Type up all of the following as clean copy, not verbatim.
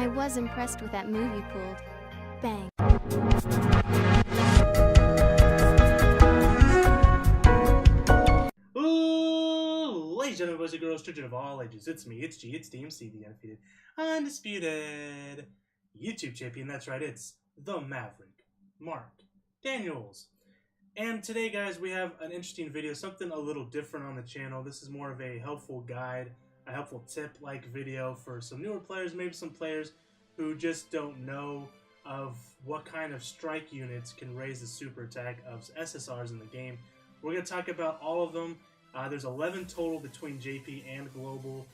I was impressed with that move you pulled. Bang. Ooh, ladies and gentlemen, boys and girls, children of all ages, it's me, it's G, it's DMC, the undefeated, undisputed YouTube champion. That's right, it's the Maverick, Mark Daniels. And today, guys, we have an interesting video, something a little different on the channel. This is more of a helpful guide, a helpful tip-like video for some newer players, maybe some players who just don't know of what kind of strike units can raise the super attack of SSRs in the game. We're going to talk about all of them. There's 11 total between JP and Global,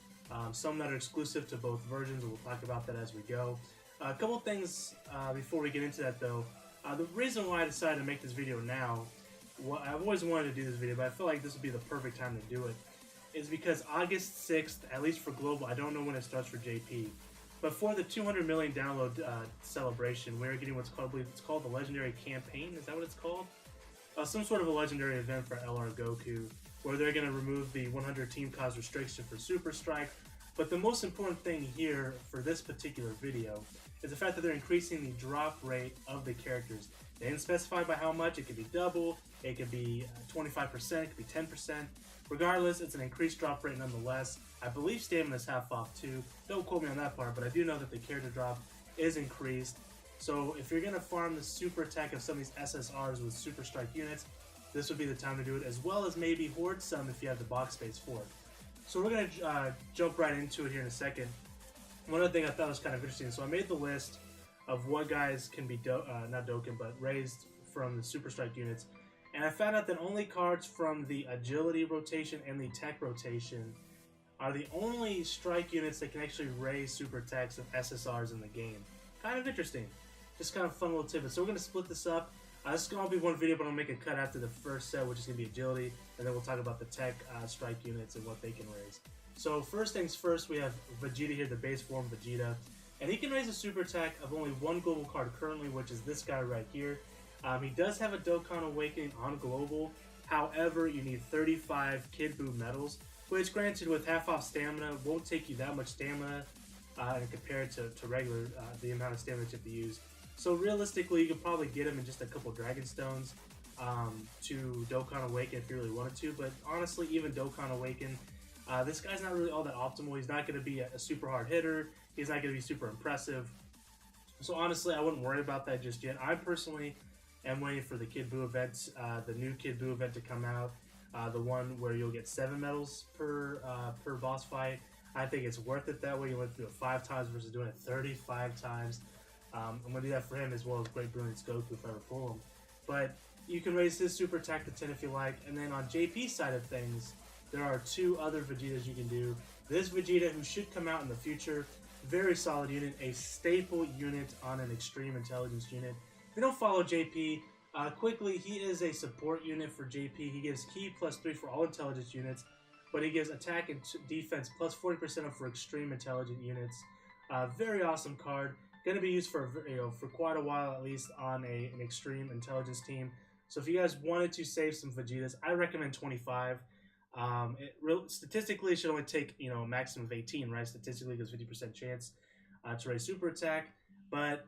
some that are exclusive to both versions. We'll talk about that as we go. A couple things before we get into that, though. The reason why I decided to make this video now, well, I've always wanted to do this video, but I feel like this would be the perfect time to do it, is because August 6th, at least for Global, I don't know when it starts for JP, but for the 200 million download celebration, we're getting what's called, I believe it's called the Legendary Campaign. Is that what it's called? Some sort of a legendary event for LR Goku, where they're going to remove the 100 team cause restriction for Super Strike. But the most important thing here for this particular video is the fact that they're increasing the drop rate of the characters. They didn't specify by how much. It could be double, it could be 25%, it could be 10%. Regardless, it's an increased drop rate nonetheless. I believe stamina's half off too. Don't quote me on that part, but I do know that the character drop is increased. So if you're going to farm the super attack of some of these SSRs with super strike units, this would be the time to do it, as well as maybe hoard some if you have the box space for it. So we're going to jump right into it here in a second. One other thing I thought was kind of interesting, so I made the list of what guys can be, not Dokkan, but raised from the super strike units. And I found out that only cards from the agility rotation and the tech rotation are the only strike units that can actually raise super attacks of SSRs in the game. Kind of interesting. Just kind of fun little tidbit. So we're going to split this up. This is going to be one video, but I'll make a cut after the first set, which is going to be agility, and then we'll talk about the tech strike units and what they can raise. So first things first, we have Vegeta here, the base form Vegeta, and he can raise a super attack of only one global card currently, which is this guy right here. He does have a Dokkan Awakening on global. However, you need 35 Kid Buu medals, which granted with half off stamina won't take you that much stamina and compared to regular the amount of stamina that you have to use. So realistically, you could probably get him in just a couple Dragon Stones to Dokkan Awaken if you really wanted to. But honestly, even Dokkan Awaken, this guy's not really all that optimal. He's not going to be a super hard hitter. He's not going to be super impressive. So honestly, I wouldn't worry about that just yet. I personally am waiting for the Kid Buu event, the new Kid Buu event to come out. The one where you'll get 7 medals per boss fight. I think it's worth it that way. You want to do it 5 times versus doing it 35 times. I'm going to do that for him as well as Great Brilliance Goku if I ever pull him. But you can raise his super attack to 10 if you like. And then on JP's side of things, there are 2 other Vegetas you can do. This Vegeta, who should come out in the future, very solid unit, a staple unit on an extreme intelligence unit. If you don't follow JP, quickly, he is a support unit for JP. He gives Ki +3 for all intelligence units, but he gives attack and defense plus 40% up for extreme intelligent units. Very awesome card. Going to be used for for quite a while at least on an extreme intelligence team. So if you guys wanted to save some Vegetas, I recommend 25. Statistically, it should only take a maximum of 18, right? Statistically, there's 50% chance to raise super attack. But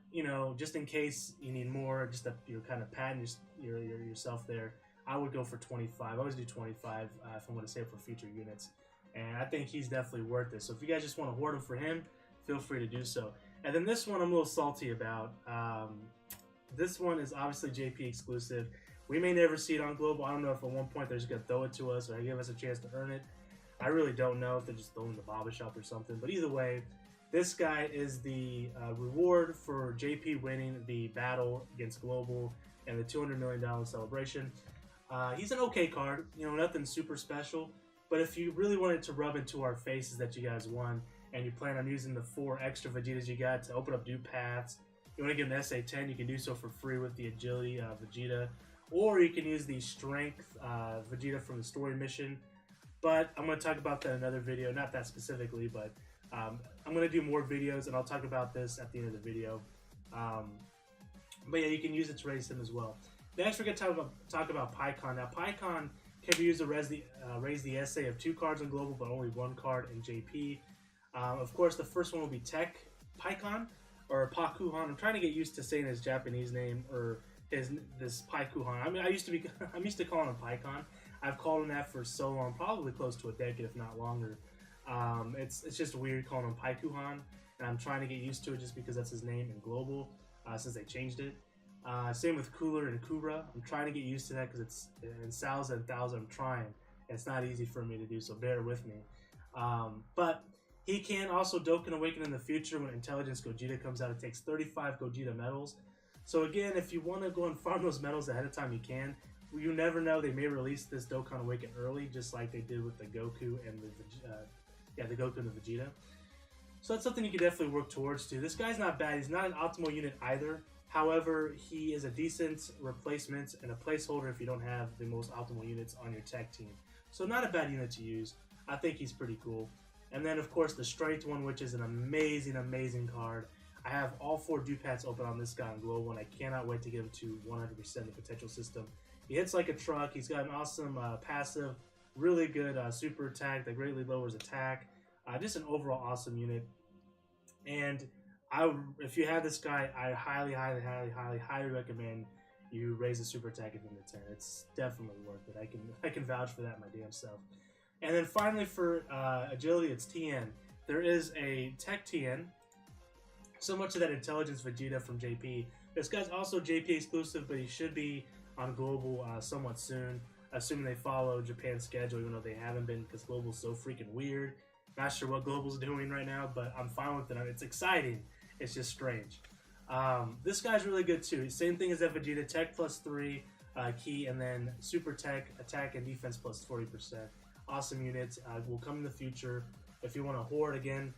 just in case you need more, just to kind of pattern yourself there, I would go for 25. I always do 25 if I'm going to save for future units, and I think he's definitely worth it. So if you guys just want to hoard him for him, feel free to do so. And then this one I'm a little salty about. This one is obviously JP exclusive. We may never see it on global. I don't know if at one point they're just going to throw it to us or give us a chance to earn it. I really don't know if they're just throwing the Baba Shop or something. But either way, this guy is the reward for JP winning the battle against global and the $200 million celebration. He's an okay card, nothing super special. But if you really wanted to rub into our faces that you guys won, and you plan on using the 4 extra Vegetas you got to open up new paths, you want to get an SA10, you can do so for free with the Agility Vegeta, or you can use the Strength Vegeta from the story mission. But I'm going to talk about that in another video, not that specifically, but I'm going to do more videos, and I'll talk about this at the end of the video. But yeah, you can use it to raise him as well. Next, we're going to talk about PyCon. Now, PyCon can be used to raise the SA of 2 cards on global, but only 1 card in JP. Of course, the first one will be Tech. Paikon or Pakuhan. I'm trying to get used to saying his Japanese name or this Paikuhan. I mean, I'm used to calling him Paikon. I've called him that for so long, probably close to a decade, if not longer. It's just weird calling him Paikuhan, and I'm trying to get used to it just because that's his name in global since they changed it. Same with Cooler and Kubra. I'm trying to get used to that because it's in Salza and Thousa. I'm trying. It's not easy for me to do, so bear with me. But he can also Dokkan Awaken in the future when Intelligence Gogeta comes out. It takes 35 Gogeta medals. So again, if you want to go and farm those medals ahead of time, you can. You never know. They may release this Dokkan Awaken early, just like they did with the Goku and the Goku and the Vegeta. So that's something you can definitely work towards too. This guy's not bad. He's not an optimal unit either. However, he is a decent replacement and a placeholder if you don't have the most optimal units on your tech team. So not a bad unit to use. I think he's pretty cool. And then, of course, the Strength one, which is an amazing, amazing card. I have all 4 Dupats open on this guy on Global, and I cannot wait to get him to 100% the potential system. He hits like a truck. He's got an awesome passive, really good super attack that greatly lowers attack. Just an overall awesome unit. And if you have this guy, I highly recommend you raise the super attack at the 10. It's definitely worth it. I can vouch for that my damn self. And then finally for agility, it's TN. There is a Tech TN, similar to that Intelligence Vegeta from JP. This guy's also JP exclusive, but he should be on Global somewhat soon, assuming they follow Japan's schedule, even though they haven't been because Global's so freaking weird. Not sure what Global's doing right now, but I'm fine with it. It's exciting. It's just strange. This guy's really good too. Same thing as that Vegeta, Tech +3 key, and then Super Tech, attack and defense +40%. Awesome units. Will come in the future. If you want to hoard again,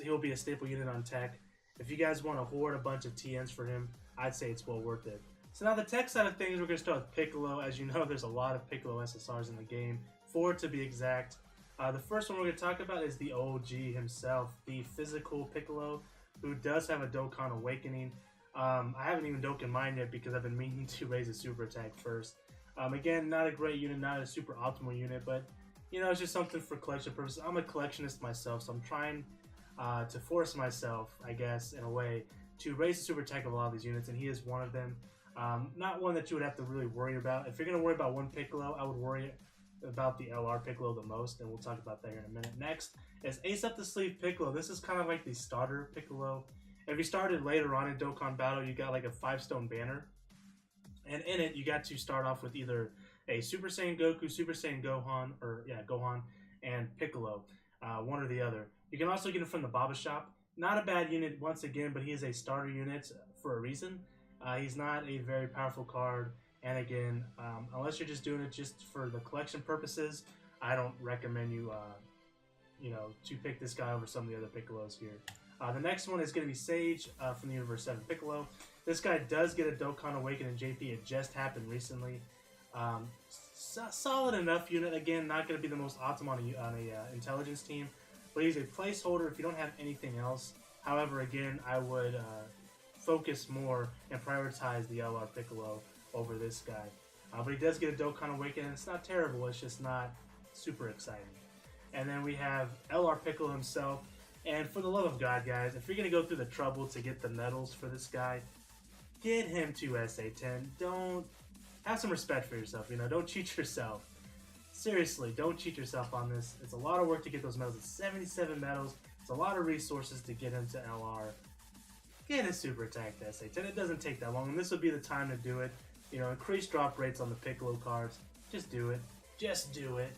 he'll be a staple unit on Tech. If you guys want to hoard a bunch of TNs for him, I'd say it's well worth it. So now the tech side of things, we're going to start with Piccolo. As you know, there's a lot of Piccolo SSRs in the game, 4 to be exact. The first one we're going to talk about is the OG himself, the physical Piccolo, who does have a Dokkan Awakening. I haven't even Dokkan mine yet because I've been meaning to raise a super attack first. Again, not a great unit, not a super optimal unit, but you know, it's just something for collection purposes. I'm a collectionist myself, so I'm trying to force myself, I guess, in a way, to raise the super attack of a lot of these units, and he is one of them. Not one that you would have to really worry about. If you're going to worry about one Piccolo, I would worry about the LR Piccolo the most, and we'll talk about that here in a minute. Next is Ace Up the Sleeve Piccolo. This is kind of like the starter Piccolo. If you started later on in Dokkan Battle, you got like a 5-stone banner, and in it, you got to start off with either a Super Saiyan Goku, Super Saiyan Gohan, Gohan, and Piccolo, one or the other. You can also get it from the Baba Shop. Not a bad unit once again, but he is a starter unit for a reason. He's not a very powerful card, and again, unless you're just doing it just for the collection purposes, I don't recommend you, to pick this guy over some of the other Piccolos here. The next one is going to be Sage from the Universe 7 Piccolo. This guy does get a Dokkan Awaken in JP. It just happened recently. Solid enough unit. Again, not going to be the most optimal on a intelligence team, but he's a placeholder if you don't have anything else. However, again, I would focus more and prioritize the LR Piccolo over this guy. But he does get a Dokkan Awaken, and it's not terrible. It's just not super exciting. And then we have LR Piccolo himself. And for the love of God, guys, if you're going to go through the trouble to get the medals for this guy, get him to SA10. Don't have some respect for yourself, don't cheat yourself. Seriously, don't cheat yourself on this. It's a lot of work to get those medals. It's 77 medals. It's a lot of resources to get him to LR. Get his super attack to SA10. It doesn't take that long, and this would be the time to do it. Increase drop rates on the Piccolo cards. Just do it. Just do it.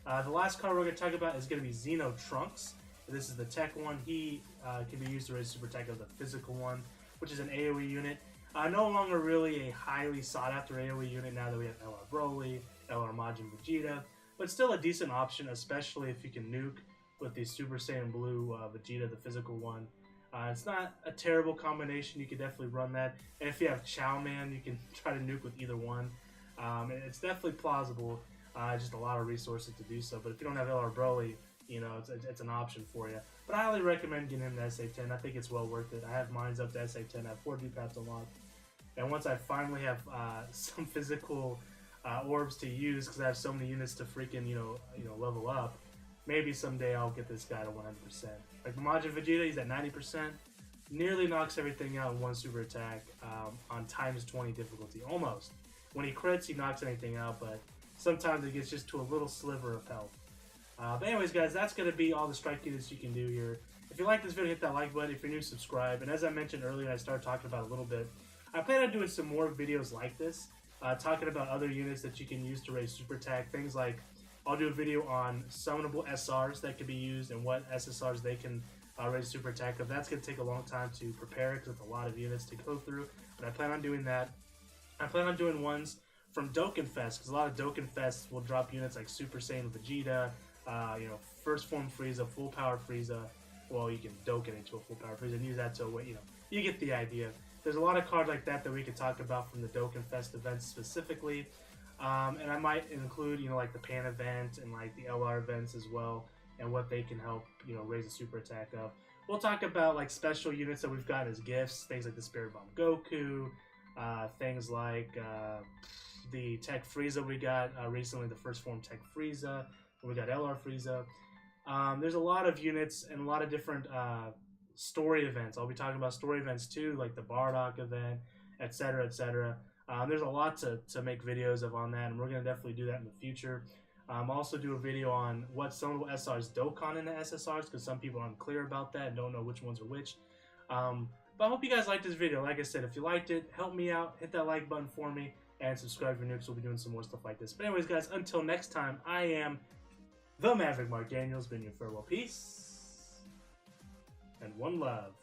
The last card we're going to talk about is going to be Xeno Trunks. This is the tech one. He can be used to raise super attack of the physical one, which is an AoE unit. No longer really a highly sought after AoE unit now that we have LR Broly, LR Majin Vegeta, but still a decent option, especially if you can nuke with the Super Saiyan Blue Vegeta, the physical one. It's not a terrible combination. You can definitely run that. And if you have Chow Man, you can try to nuke with either one. It's definitely plausible. Just a lot of resources to do so. But if you don't have LR Broly, it's an option for you. But I highly recommend getting him to SA10. I think it's well worth it. I have mines up to SA10. I have 4 Dupats unlocked. And once I finally have some physical orbs to use, because I have so many units to freaking, level up, maybe someday I'll get this guy to 100%. Like the Majin Vegeta, he's at 90%. nearly knocks everything out in one super attack on times 20 difficulty, almost. When he crits, he knocks anything out, but sometimes it gets just to a little sliver of health. But anyways, guys, that's going to be all the strike units you can do here. If you like this video, hit that like button. If you're new, subscribe. And as I mentioned earlier, I started talking about a little bit. I plan on doing some more videos like this, talking about other units that you can use to raise super attack. Things like, I'll do a video on summonable SRs that can be used and what SSRs they can raise super attack of. That's going to take a long time to prepare because it's a lot of units to go through. But I plan on doing that. I plan on doing ones from Dokkan Fest, because a lot of Dokkan Fests will drop units like Super Saiyan Vegeta, first form Frieza, full power Frieza. Well, you can Dokkan into a full power Frieza and use that to, you get the idea. There's a lot of cards like that that we could talk about from the Dokkan Fest events specifically. And I might include, like the Pan event and like the LR events as well, and what they can help, raise a super attack of. We'll talk about like special units that we've gotten as gifts, things like the Spirit Bomb Goku, things like the Tech Frieza we got recently, the first form Tech Frieza. We got LR Frieza. There's a lot of units and a lot of different story events. I'll be talking about story events too, like the Bardock event, etc., etc. There's a lot to make videos of on that, and we're going to definitely do that in the future. Also do a video on what summonable SRs Dokkan in the SSRs, because some people are unclear about that and don't know which ones are which. But I hope you guys liked this video. Like I said, if you liked it, help me out. Hit that like button for me, and subscribe if you're new, because we'll be doing some more stuff like this. But anyways, guys, until next time, I am the Maverick Mark Daniels, bidding you farewell, peace, and one love.